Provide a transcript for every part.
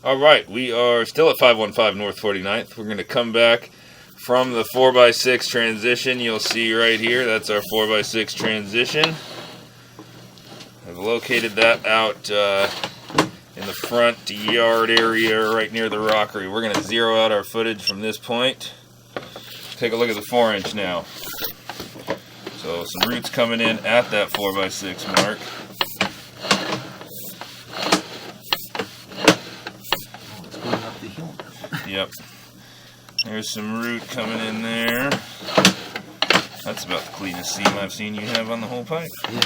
Alright, we are still at 515 North 49th. We're going to come back from the 4x6 transition. You'll see right here, that's our 4x6 transition. I've located that out in the front yard area right near the rockery. We're going to zero out our footage from this point. Take a look at the 4-inch now. So some roots coming in at that 4x6 mark. Yep. There's some root coming in there. That's about the cleanest seam I've seen you have on the whole pipe. Yeah.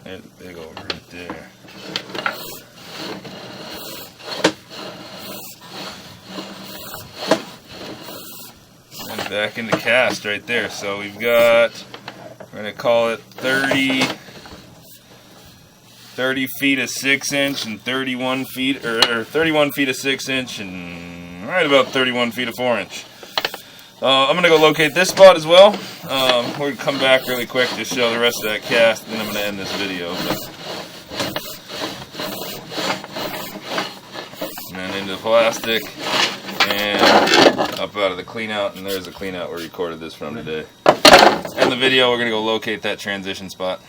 There's a big old root there. And back into cast right there. So we've got, we're going to call it 30 feet of 6-inch and 31 feet, or 31 feet of 6-inch and right about 31 feet of 4-inch. I'm going to go locate this spot as well. We're going to come back really quick to show the rest of that cast, and then I'm going to end this video. And then into the plastic, and up out of the clean out, and there's the clean out we recorded this from today. And the video, we're going to go locate that transition spot.